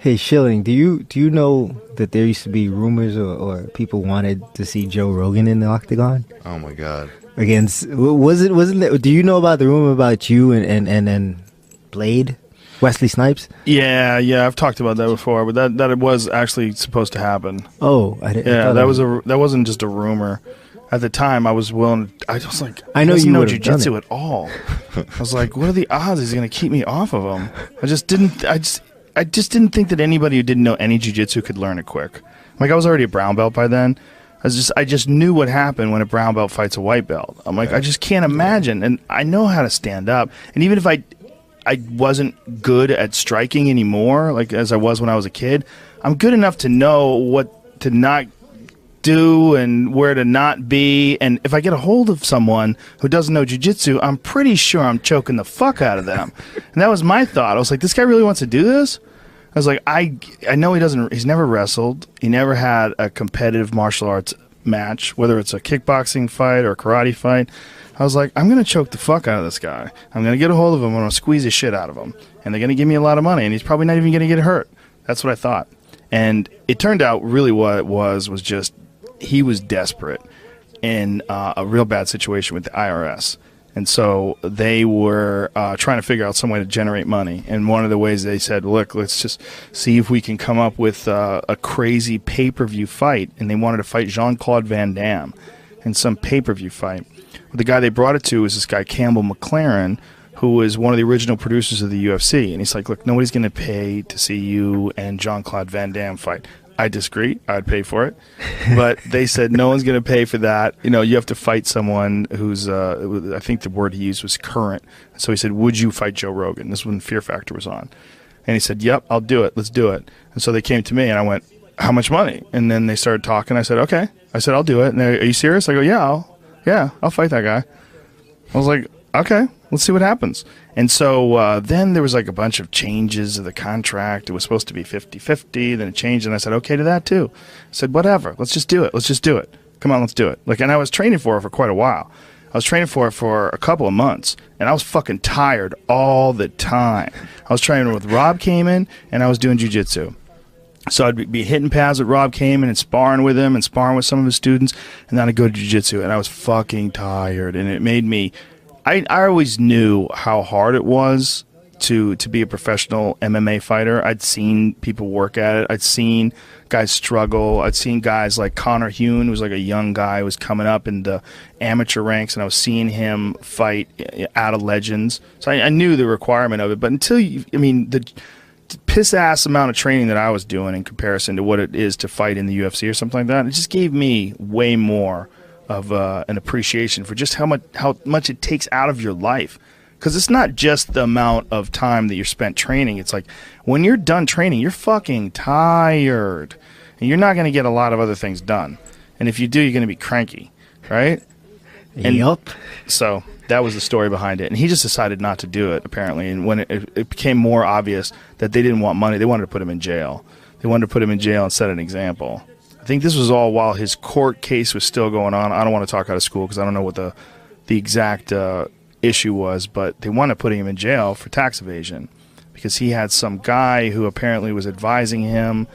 Hey Schilling, do you know that there used to be rumors or people wanted to see Joe Rogan in the octagon Oh my God. against wasn't it, do you know about the rumor about you and Blade, Wesley Snipes? Yeah, I've talked about that before, but that it was actually supposed to happen. Oh, I didn't. I Yeah, thought that wasn't just a rumor. At the time, I was willing. I was like, I know he doesn't you know would've done jujitsu it. at all. I was like, what are the odds he's going to keep me off of him? I just didn't. I just didn't think that anybody who didn't know any jujitsu could learn it quick. Like I was already a brown belt by then. I just knew what happened when a brown belt fights a white belt. I'm like, I just can't imagine. And I know how to stand up. And even if I wasn't good at striking anymore, like as I was when I was a kid, I'm good enough to know what to not do and where to not be. And if I get a hold of someone who doesn't know jiu-jitsu, I'm pretty sure I'm choking the fuck out of them. And that was my thought. I was like, this guy really wants to do this? I was like, I know he's never wrestled. He never had a competitive martial arts match, whether it's a kickboxing fight or a karate fight. I was like, I'm going to choke the fuck out of this guy. I'm going to get a hold of him. I'm going to squeeze the shit out of him. And they're going to give me a lot of money. And he's probably not even going to get hurt. That's what I thought. And it turned out really what it was just he was desperate in a real bad situation with the IRS. And so they were trying to figure out some way to generate money. And one of the ways they said, look, let's just see if we can come up with a crazy pay-per-view fight. And they wanted to fight Jean-Claude Van Damme in some pay-per-view fight. But the guy they brought it to was this guy, Campbell McLaren, who was one of the original producers of the UFC. And he's like, look, nobody's going to pay to see you and Jean-Claude Van Damme fight. I disagree. I'd pay for it. But they said no one's going to pay for that. You know, you have to fight someone who's, I think the word he used was current. So he said, would you fight Joe Rogan? This is when Fear Factor was on. And he said, yep, I'll do it. Let's do it. And so they came to me and I went, how much money? And then they started talking. I said, okay. I said, I'll do it. And they're, are you serious? I go, I'll fight that guy. I was like, okay, let's see what happens. And so then there was like a bunch of changes of the contract. It was supposed to be 50-50. Then it changed, and I said, okay to that too. I said, whatever. Let's just do it. Let's just do it. Come on, let's do it. Like, and I was training for it for quite a while. I was training for it for a couple of months, and I was fucking tired all the time. I was training with Rob Kamen, and I was doing jiu-jitsu. So I'd be hitting pads with Rob Kamen and sparring with him and sparring with some of his students, and then I'd go to jiu-jitsu, and I was fucking tired, and it made me... I always knew how hard it was to be a professional MMA fighter. I'd seen people work at it. I'd seen guys struggle. I'd seen guys like Connor Hune, who was like a young guy who was coming up in the amateur ranks, and I was seeing him fight out of legends. So I knew the requirement of it. But until you, I mean, the piss-ass amount of training that I was doing in comparison to what it is to fight in the UFC or something like that, it just gave me way more of an appreciation for just how much it takes out of your life. Because it's not just the amount of time that you're spent training. It's like when you're done training, you're fucking tired. And you're not going to get a lot of other things done. And if you do, you're going to be cranky, right? And yup. So that was the story behind it. And he just decided not to do it, apparently. And when it became more obvious that they didn't want money, they wanted to put him in jail. They wanted to put him in jail and set an example. I think this was all while his court case was still going on. I don't want to talk out of school because I don't know what the exact issue was, but they wanted to put him in jail for tax evasion because he had some guy who apparently was advising him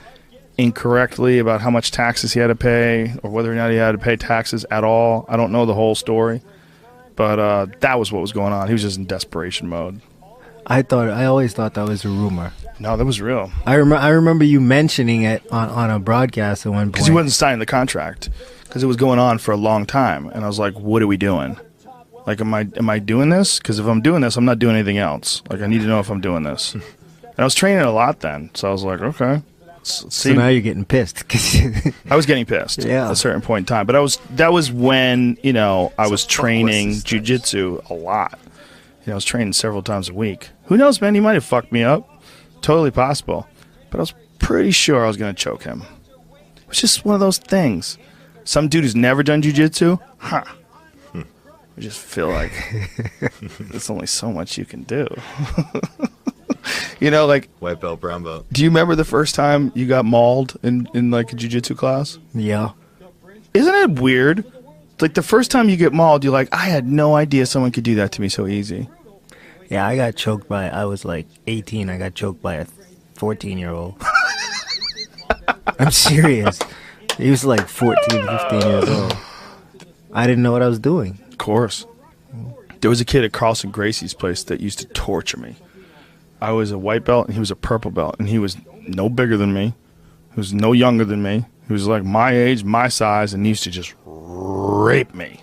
incorrectly about how much taxes he had to pay or whether or not he had to pay taxes at all. I don't know the whole story, but that was what was going on. He was just in desperation mode. I always thought that was a rumor. No, that was real. I remember you mentioning it on a broadcast at one point. Because he wasn't signing the contract. Because it was going on for a long time. And I was like, what are we doing? Like, am I doing this? Because if I'm doing this, I'm not doing anything else. Like, I need to know if I'm doing this. And I was training a lot then. So I was like, okay. Let's see. So now you're getting pissed. I was getting pissed at a certain point in time. But that was when, I was training jiu-jitsu a lot. I was training several times a week. Who knows, man? He might have fucked me up. Totally possible. But I was pretty sure I was going to choke him. It was just one of those things. Some dude who's never done jiu-jitsu, I just feel like there's only so much you can do. Like... White belt, brown belt. Do you remember the first time you got mauled in like a jiu-jitsu class? Yeah. Isn't it weird? Like the first time you get mauled, you're like, I had no idea someone could do that to me so easy. Yeah, I got choked I was like 18. I got choked by a 14-year-old. I'm serious. He was like 14, 15 years old. I didn't know what I was doing. Of course. There was a kid at Carlson Gracie's place that used to torture me. I was a white belt and he was a purple belt, and he was no bigger than me. He was no younger than me. He was like my age, my size, and he used to just rape me.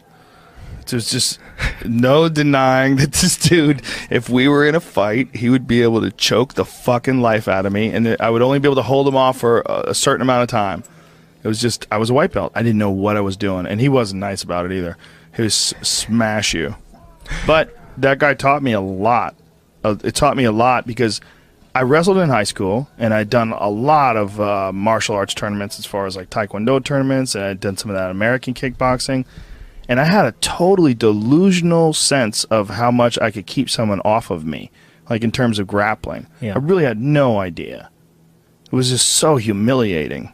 There's just no denying that this dude, if we were in a fight, he would be able to choke the fucking life out of me, and I would only be able to hold him off for a certain amount of time. It was just, I was a white belt. I didn't know what I was doing, and he wasn't nice about it either. He was smash you. But that guy taught me a lot. It taught me a lot because I wrestled in high school, and I'd done a lot of martial arts tournaments as far as like Taekwondo tournaments, and I'd done some of that American kickboxing. And I had a totally delusional sense of how much I could keep someone off of me, like in terms of grappling. Yeah. I really had no idea. It was just so humiliating.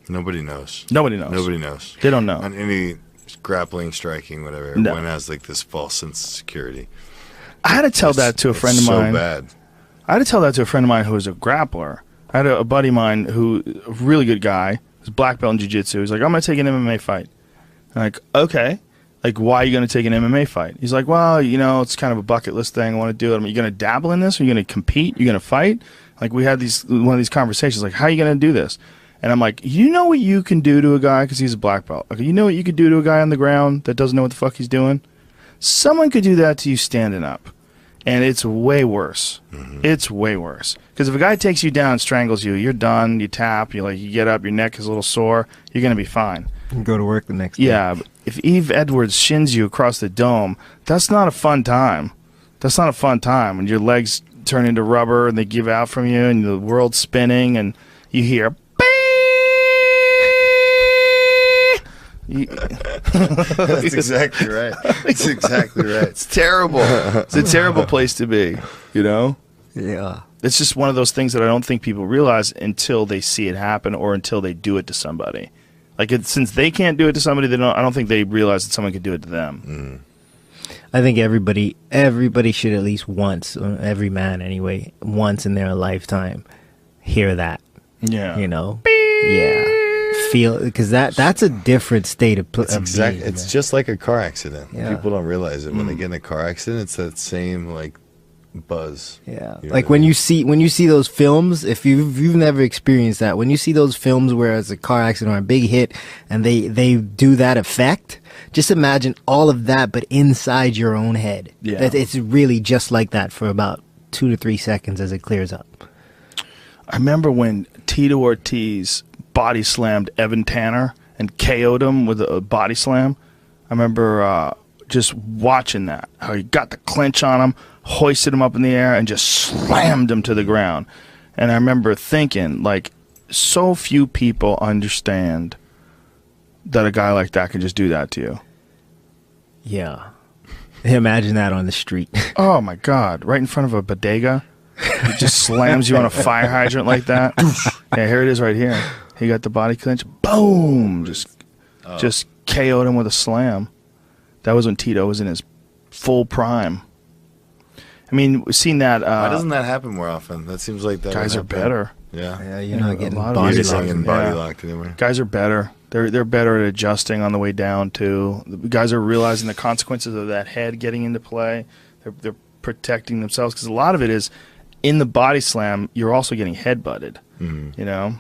Nobody knows. Nobody knows. Nobody knows. They don't know. On any grappling, striking, whatever, No. everyone has like this false sense of security. I had to tell that to a friend of mine. So bad. I had to tell that to a friend of mine who was a grappler. I had a buddy of mine who, a really good guy, was black belt in jiu-jitsu. He's like, I'm going to take an MMA fight. I'm like, okay. Like, why are you going to take an MMA fight? He's like, well, you know, it's kind of a bucket list thing. I want to do it. I mean, you going to dabble in this? Are you going to compete? You're going to fight? Like, we had one of these conversations, like, how are you going to do this? And I'm like, you know what you can do to a guy, because he's a black belt. Like, you know what you could do to a guy on the ground that doesn't know what the fuck he's doing? Someone could do that to you standing up. And it's way worse. Mm-hmm. It's way worse. Because if a guy takes you down and strangles you, you're done. You tap. You get up. Your neck is a little sore. You're going to be fine. You can go to work the next day. Yeah. But if Eve Edwards shins you across the dome, that's not a fun time. That's not a fun time. When your legs turn into rubber and they give out from you and the world's spinning and you hear... That's exactly right. That's exactly right. It's terrible. It's a terrible place to be, you know? Yeah. It's just one of those things that I don't think people realize until they see it happen or until they do it to somebody. Like, since they can't do it to somebody, I don't think they realize that someone could do it to them. I think everybody should at least once, every man anyway, once in their lifetime, hear that. Yeah. You know? Yeah. Feel, because that's a different state of being. It's just like a car accident. Yeah. People don't realize it. When they get in a car accident, it's that same like buzz. Yeah, You know like what I when mean? you see those films, if you've never experienced that, when you see those films where it's a car accident or a big hit and they do that effect, just imagine all of that but inside your own head. Yeah. It's really just like that for about 2 to 3 seconds as it clears up. I remember when Tito Ortiz body slammed Evan Tanner and KO'd him with a body slam. I remember just watching that, how he got the clinch on him, hoisted him up in the air, and just slammed him to the ground. And I remember thinking, like, so few people understand that a guy like that can just do that to you. Yeah. Imagine that on the street. Oh, my God. Right in front of a bodega. He just slams you on a fire hydrant like that. Yeah, here it is right here. He got the body clinch. Boom! Just KO'd him with a slam. That was when Tito was in his full prime. I mean, we've seen that. Why doesn't that happen more often? That seems like that Guys are would happen. better. Yeah. Yeah, you're not getting a lot of body these You're locked. getting Yeah. body locked anymore. Guys are better. They're better at adjusting on the way down too. The guys are realizing the consequences of that head getting into play. They're protecting themselves because a lot of it is in the body slam. You're also getting head butted. Mm-hmm. You know.